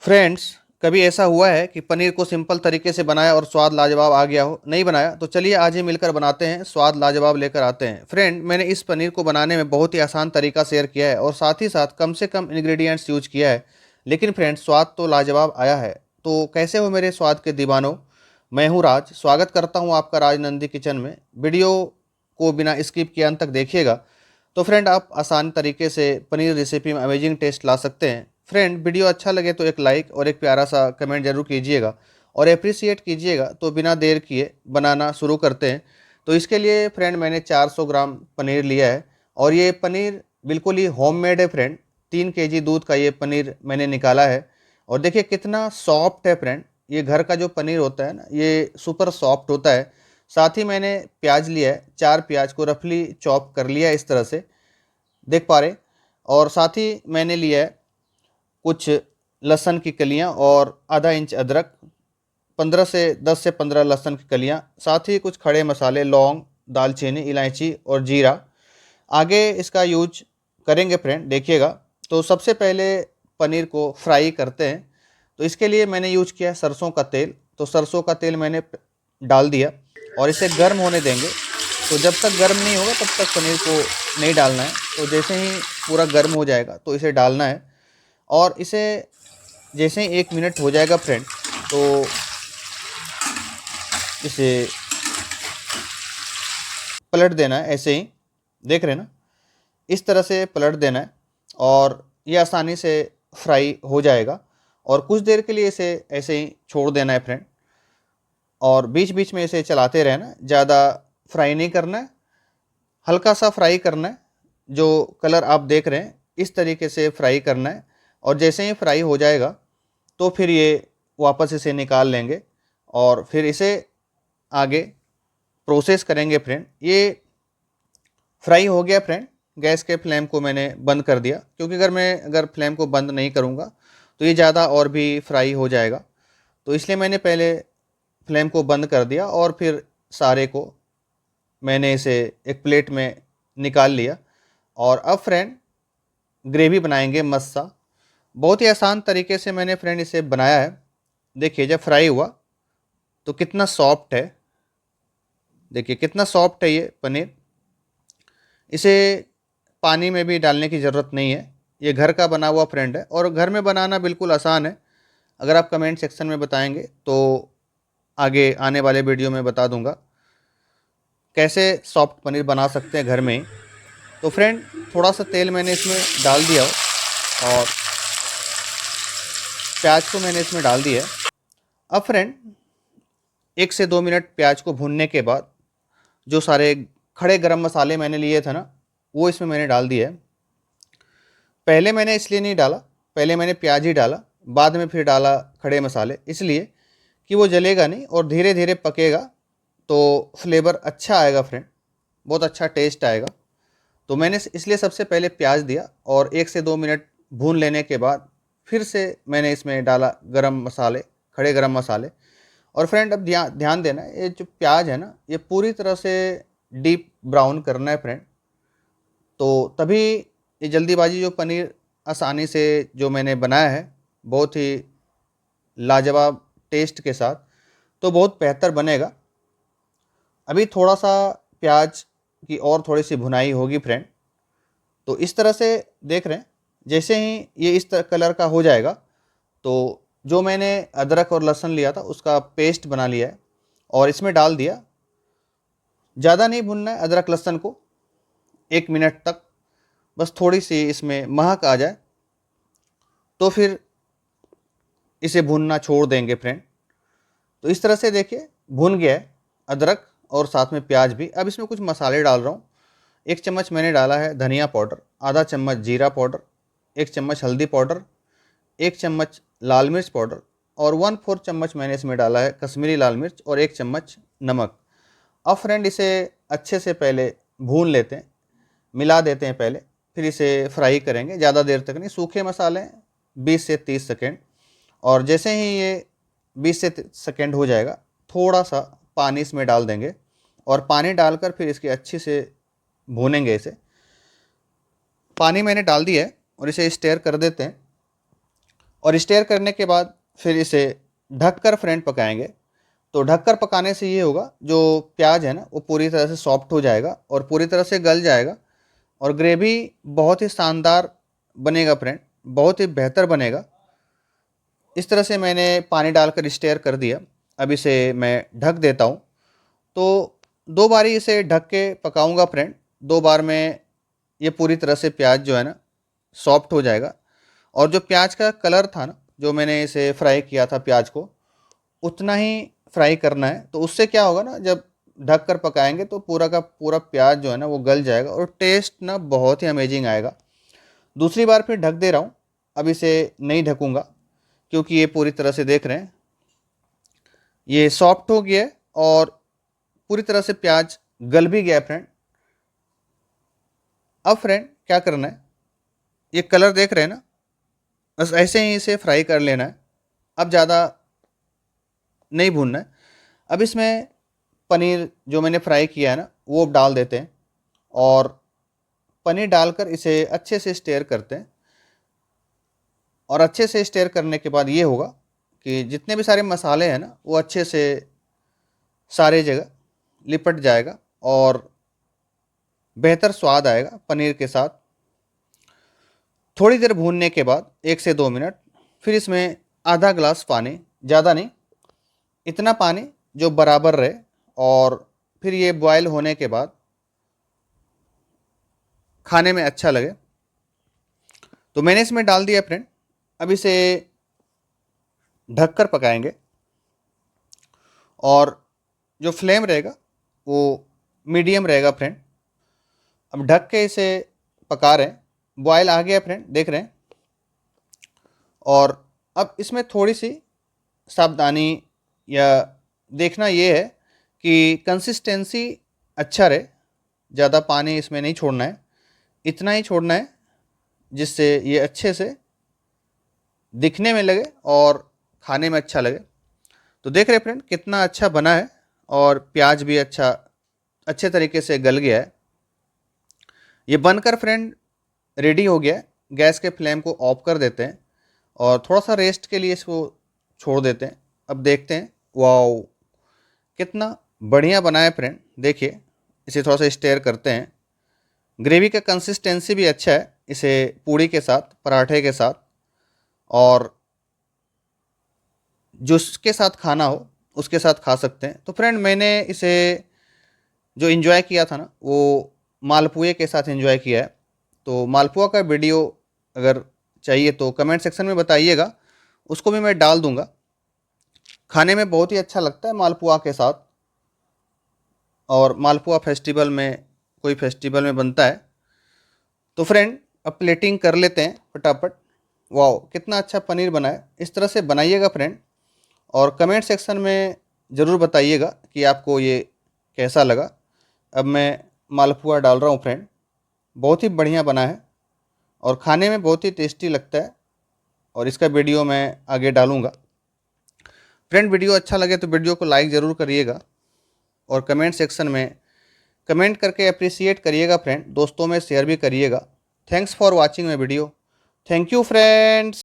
Friends, कभी ऐसा हुआ है कि पनीर को सिंपल तरीके से बनाया और स्वाद लाजवाब आ गया हो? नहीं बनाया तो चलिए आज ही मिलकर बनाते हैं, स्वाद लाजवाब लेकर आते हैं। फ्रेंड, मैंने इस पनीर को बनाने में बहुत ही आसान तरीका शेयर किया है और साथ ही साथ कम से कम इंग्रेडिएंट्स यूज किया है, लेकिन फ्रेंड्स स्वाद तो लाजवाब आया है। तो कैसे हो मेरे स्वाद के दीवानों? मैं हूँ राज, स्वागत करता हूँ आपका राज नंदी किचन में। वीडियो को बिना स्किप किए अंत तक देखिएगा तो फ्रेंड आप आसान तरीके से पनीर रेसिपी में अमेजिंग टेस्ट ला सकते हैं। फ्रेंड, वीडियो अच्छा लगे तो एक लाइक और एक प्यारा सा कमेंट जरूर कीजिएगा और अप्रिसिएट कीजिएगा। तो बिना देर किए बनाना शुरू करते हैं। तो इसके लिए फ्रेंड मैंने 400 ग्राम पनीर लिया है और ये पनीर बिल्कुल ही होममेड है फ्रेंड। 3 केजी दूध का ये पनीर मैंने निकाला है और देखिए कितना सॉफ्ट है फ्रेंड। ये घर का जो पनीर होता है ना, ये सुपर सॉफ्ट होता है। साथ ही मैंने प्याज लिया है, 4 प्याज को रफली चॉप कर लिया है इस तरह से, देख पा रहे। और साथ ही मैंने लिया है कुछ लहसुन की कलियां और आधा इंच अदरक, 10 से 15 लहसुन की कलियां, साथ ही कुछ खड़े मसाले, लौंग, दालचीनी, इलायची और जीरा। आगे इसका यूज करेंगे फ्रेंड, देखिएगा। तो सबसे पहले पनीर को फ्राई करते हैं। तो इसके लिए मैंने यूज किया सरसों का तेल। तो सरसों का तेल मैंने डाल दिया और इसे गर्म होने देंगे। तो जब तक गर्म नहीं होगा तब तक पनीर को नहीं डालना है। तो जैसे ही पूरा गर्म हो जाएगा तो इसे डालना है और इसे जैसे ही 1 मिनट हो जाएगा फ्रेंड, तो इसे पलट देना है। ऐसे ही देख रहे हैं ना, इस तरह से पलट देना है और ये आसानी से फ्राई हो जाएगा। और कुछ देर के लिए इसे ऐसे ही छोड़ देना है फ्रेंड और बीच बीच में इसे चलाते रहना। ज़्यादा फ्राई नहीं करना है, हल्का सा फ्राई करना है। जो कलर आप देख रहे हैं इस तरीके से फ्राई करना है और जैसे ही फ्राई हो जाएगा तो फिर ये वापस इसे निकाल लेंगे और फिर इसे आगे प्रोसेस करेंगे फ्रेंड। ये फ्राई हो गया फ्रेंड। गैस के फ्लेम को मैंने बंद कर दिया, क्योंकि अगर फ्लेम को बंद नहीं करूँगा तो ये ज़्यादा और भी फ्राई हो जाएगा। तो इसलिए मैंने पहले फ्लेम को बंद कर दिया और फिर सारे को मैंने इसे एक प्लेट में निकाल लिया। और अब फ्रेंड ग्रेवी बनाएंगे मस्त सा। बहुत ही आसान तरीके से मैंने फ्रेंड इसे बनाया है। देखिए जब फ्राई हुआ तो कितना सॉफ्ट है, देखिए कितना सॉफ्ट है ये पनीर। इसे पानी में भी डालने की ज़रूरत नहीं है। ये घर का बना हुआ फ्रेंड है और घर में बनाना बिल्कुल आसान है। अगर आप कमेंट सेक्शन में बताएंगे तो आगे आने वाले वीडियो में बता दूंगा कैसे सॉफ्ट पनीर बना सकते हैं घर में ही। तो फ्रेंड थोड़ा सा तेल मैंने इसमें डाल दिया और प्याज को मैंने इसमें डाल दिया। अब फ्रेंड 1 से 2 मिनट प्याज को भूनने के बाद जो सारे खड़े गरम मसाले मैंने लिए थे ना, वो इसमें मैंने डाल दिए है। पहले मैंने इसलिए नहीं डाला, पहले मैंने प्याज ही डाला, बाद में फिर डाला खड़े मसाले, इसलिए कि वो जलेगा नहीं और धीरे धीरे पकेगा तो फ्लेवर अच्छा आएगा फ्रेंड, बहुत अच्छा टेस्ट आएगा। तो मैंने इसलिए सबसे पहले प्याज दिया और 1 से 2 मिनट भून लेने के बाद फिर से मैंने इसमें डाला गरम मसाले, खड़े गरम मसाले। और फ्रेंड अब ध्यान देना, ये जो प्याज है ना, ये पूरी तरह से डीप ब्राउन करना है फ्रेंड। तो तभी ये जल्दीबाजी जो पनीर आसानी से जो मैंने बनाया है बहुत ही लाजवाब टेस्ट के साथ, तो बहुत बेहतर बनेगा। अभी थोड़ा सा प्याज की और थोड़ी सी भुनाई होगी फ्रेंड। तो इस तरह से देख रहे हैं, जैसे ही ये इस तरह कलर का हो जाएगा तो जो मैंने अदरक और लहसुन लिया था उसका पेस्ट बना लिया है और इसमें डाल दिया। ज़्यादा नहीं भुनना है अदरक लहसुन को, 1 मिनट तक, बस थोड़ी सी इसमें महक आ जाए तो फिर इसे भूनना छोड़ देंगे फ्रेंड। तो इस तरह से देखिए भुन गया है अदरक और साथ में प्याज भी। अब इसमें कुछ मसाले डाल रहा हूँ। 1 चम्मच मैंने डाला है धनिया पाउडर, आधा चम्मच जीरा पाउडर, 1 चम्मच हल्दी पाउडर, 1 चम्मच लाल मिर्च पाउडर और 1/4 चम्मच मैंने इसमें डाला है कश्मीरी लाल मिर्च और 1 चम्मच नमक। अब फ्रेंड इसे अच्छे से पहले भून लेते हैं, मिला देते हैं पहले, फिर इसे फ्राई करेंगे। ज़्यादा देर तक नहीं, सूखे मसाले 20 से 30 सेकेंड। और जैसे ही ये 20 से सेकेंड हो जाएगा थोड़ा सा पानी इसमें डाल देंगे और पानी डालकर फिर इसकी अच्छी से भूनेंगे इसे। पानी मैंने डाल दिया है और इसे स्टेयर कर देते हैं। और स्टेयर करने के बाद फिर इसे ढककर फ्रेंड पकाएंगे। तो ढककर पकाने से ये होगा, जो प्याज है ना वो पूरी तरह से सॉफ्ट हो जाएगा और पूरी तरह से गल जाएगा और ग्रेवी बहुत ही शानदार बनेगा फ्रेंड, बहुत ही बेहतर बनेगा। इस तरह से मैंने पानी डालकर स्टेयर कर दिया। अब इसे मैं ढक देता हूँ। तो 2 बारी इसे ढक के पकाऊंगा फ्रेंड। 2 बार में ये पूरी तरह से प्याज जो है ना सॉफ्ट हो जाएगा। और जो प्याज का कलर था ना, जो मैंने इसे फ्राई किया था प्याज को, उतना ही फ्राई करना है। तो उससे क्या होगा ना, जब ढक कर पकाएंगे तो पूरा का पूरा प्याज जो है ना वो गल जाएगा और टेस्ट ना बहुत ही अमेजिंग आएगा। दूसरी बार फिर ढक दे रहा हूँ। अब इसे नहीं ढकूंगा क्योंकि ये पूरी तरह से देख रहे हैं ये सॉफ्ट हो गया है और पूरी तरह से प्याज गल भी गया है फ्रेंड। अब फ्रेंड क्या करना है, ये कलर देख रहे हैं ना, बस ऐसे ही इसे फ्राई कर लेना है। अब ज़्यादा नहीं भूनना है। अब इसमें पनीर जो मैंने फ्राई किया है ना वो अब डाल देते हैं और पनीर डालकर इसे अच्छे से स्टेयर करते हैं। और अच्छे से स्टेयर करने के बाद ये होगा कि जितने भी सारे मसाले हैं ना वो अच्छे से सारे जगह लिपट जाएगा और बेहतर स्वाद आएगा पनीर के साथ। थोड़ी देर भूनने के बाद 1 से 2 मिनट फिर इसमें आधा ग्लास पानी, ज़्यादा नहीं, इतना पानी जो बराबर रहे। और फिर ये बॉयल होने के बाद खाने में अच्छा लगे तो मैंने इसमें डाल दिया फ्रेंड। अब इसे ढककर पकाएंगे और जो फ्लेम रहेगा वो मीडियम रहेगा फ्रेंड। अब ढक के इसे पका रहे हैं। बॉयल आ गया फ्रेंड, देख रहे हैं। और अब इसमें थोड़ी सी सावधानी या देखना ये है कि कंसिस्टेंसी अच्छा रहे। ज़्यादा पानी इसमें नहीं छोड़ना है, इतना ही छोड़ना है जिससे ये अच्छे से दिखने में लगे और खाने में अच्छा लगे। तो देख रहे फ्रेंड कितना अच्छा बना है और प्याज भी अच्छे तरीके से गल गया है। ये बनकर फ्रेंड रेडी हो गया है। गैस के फ्लेम को ऑफ कर देते हैं और थोड़ा सा रेस्ट के लिए इसको छोड़ देते हैं। अब देखते हैं, वाओ कितना बढ़िया बना है फ्रेंड। देखिए इसे थोड़ा सा स्टेयर करते हैं। ग्रेवी का कंसिस्टेंसी भी अच्छा है, इसे पूड़ी के साथ, पराठे के साथ और जिसके साथ खाना हो उसके साथ खा सकते हैं। तो फ्रेंड मैंने इसे जो एंजॉय किया था ना वो मालपुए के साथ एंजॉय किया है। तो मालपुआ का वीडियो अगर चाहिए तो कमेंट सेक्शन में बताइएगा, उसको भी मैं डाल दूंगा। खाने में बहुत ही अच्छा लगता है मालपुआ के साथ। और मालपुआ फेस्टिवल में, कोई फेस्टिवल में बनता है। तो फ्रेंड अब प्लेटिंग कर लेते हैं फटाफट। वाओ कितना अच्छा पनीर बना है। इस तरह से बनाइएगा फ्रेंड और कमेंट सेक्शन में ज़रूर बताइएगा कि आपको ये कैसा लगा। अब मैं मालपुआ डाल रहा हूँ फ्रेंड। बहुत ही बढ़िया बना है और खाने में बहुत ही टेस्टी लगता है और इसका वीडियो मैं आगे डालूँगा। फ्रेंड वीडियो अच्छा लगे तो वीडियो को लाइक ज़रूर करिएगा और कमेंट सेक्शन में कमेंट करके अप्रिसिएट करिएगा फ्रेंड। दोस्तों में शेयर भी करिएगा। Thanks for watching my video. Thank you friends.